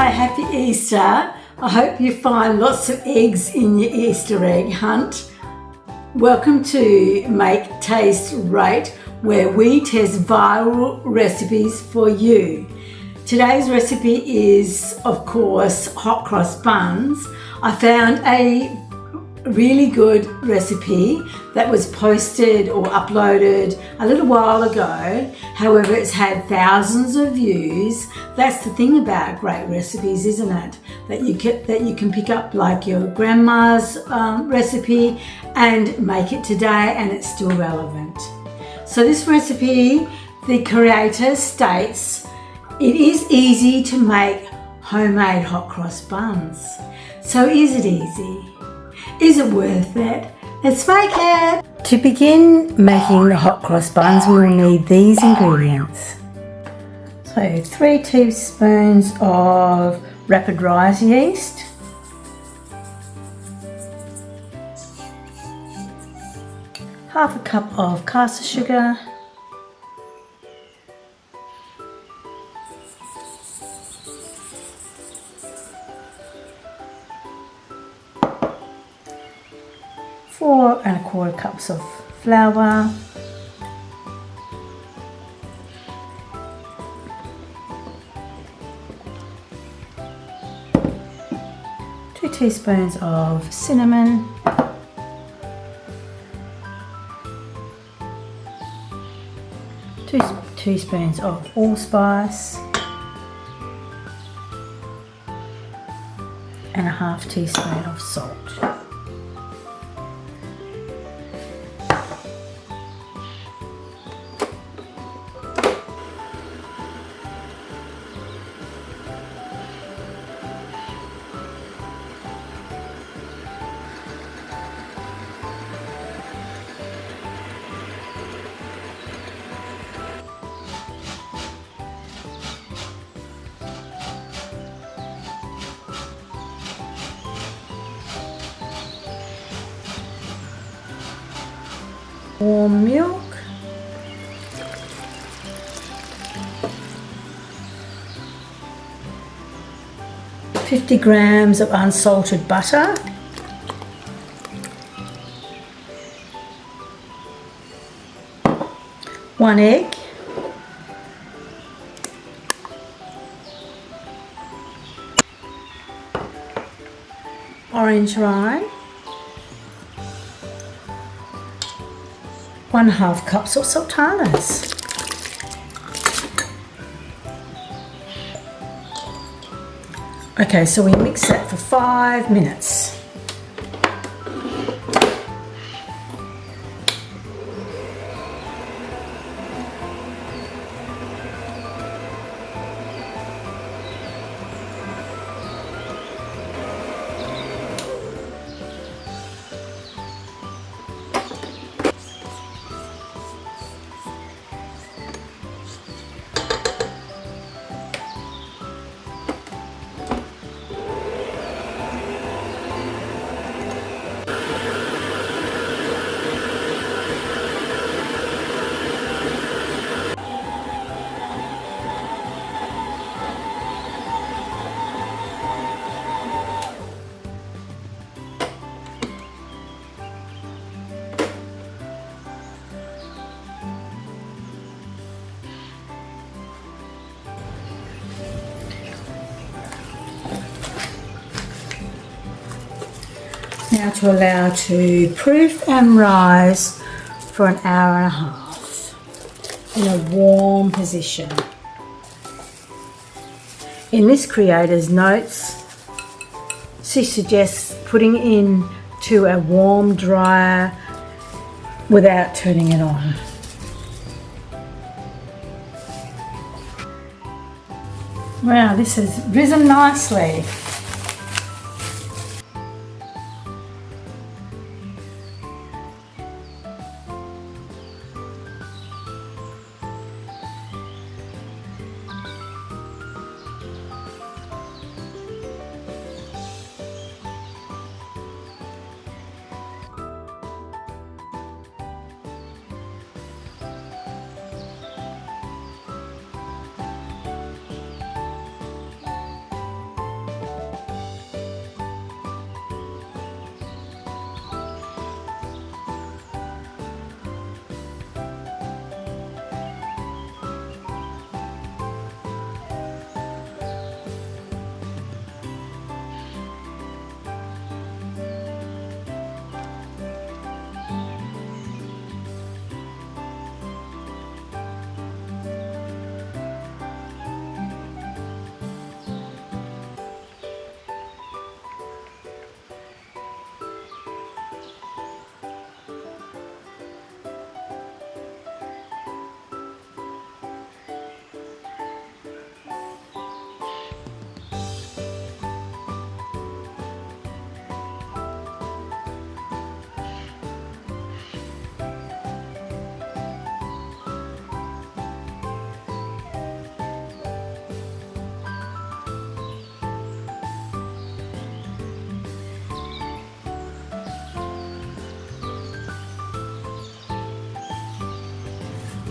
say happy Easter. I hope you find lots of eggs in your Easter egg hunt. Welcome to Make, Taste, Rate, where we test viral recipes for you. Today's recipe is, of course, hot cross buns. I found a really good recipe that was posted or uploaded a little while ago. However, it's had thousands of views. That's the thing about great recipes, isn't it? That you can pick up like your grandma's recipe and make it today and it's still relevant. So this recipe, the creator states, it is easy to make homemade hot cross buns. So is it easy? Is it worth it? Let's make it! To begin making the hot cross buns, we will need these ingredients. So 3 teaspoons of rapid rise yeast, half a cup of caster sugar, four and a quarter cups of flour, two teaspoons of cinnamon, two teaspoons of allspice, and a half teaspoon of salt. Warm milk, $50 grams of unsalted butter, one egg, orange rind, 1/2 cups of sultanas. Okay, so we mix that for 5 minutes. Now to allow to proof and rise for an hour and a half in a warm position. In this creator's notes, she suggests putting in to a warm dryer without turning it on. Wow, this has risen nicely.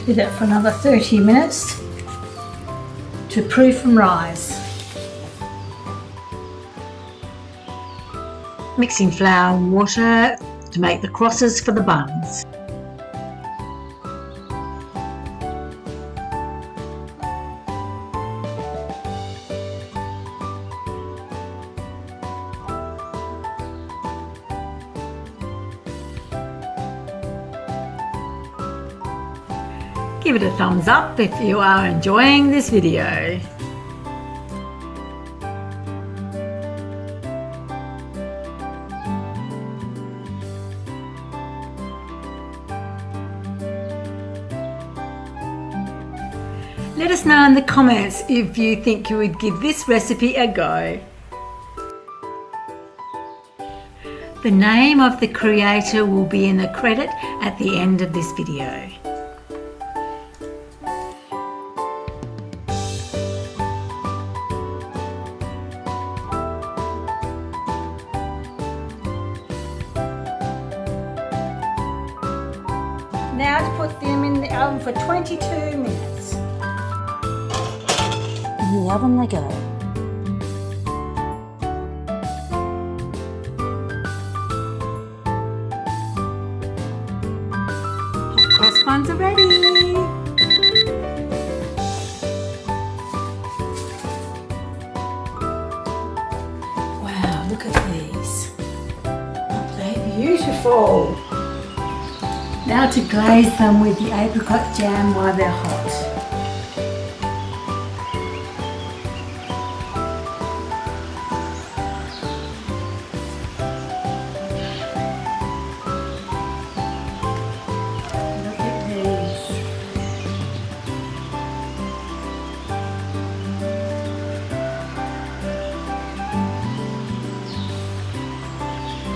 Do that for another 30 minutes to proof and rise. Mixing flour and water to make the crosses for the buns. Give it a thumbs up if you are enjoying this video. Let us know in the comments if you think you would give this recipe a go. The name of the creator will be in the credit at the end of this video. Now to put them in the oven for 22 minutes. In the oven they go. Hot cross buns are ready. Wow, look at these. Aren't they beautiful? Now to glaze them with the apricot jam while they're hot. Look at these.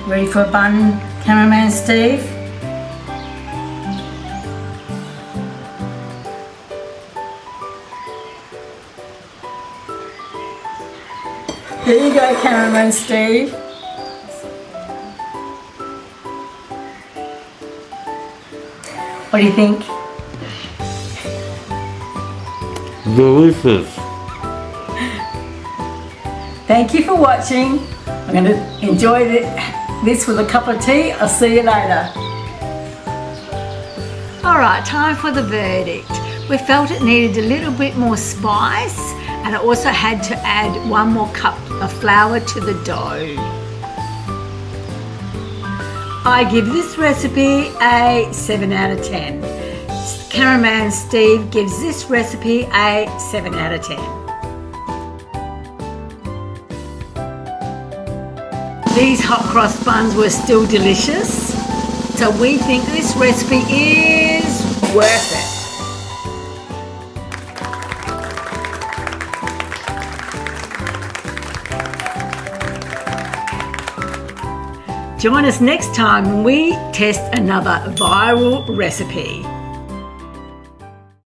Ready for a bun, cameraman Steve? There you go, cameraman Steve. What do you think? Delicious. Thank you for watching. I'm going to enjoy this with a cup of tea. I'll see you later. Alright, time for the verdict. We felt it needed a little bit more spice, and I also had to add 1 more cup of flour to the dough. I give this recipe a 7 out of 10. Cameraman Steve gives this recipe a 7 out of 10. These hot cross buns were still delicious, so we think this recipe is worth it. Join us next time when we test another viral recipe.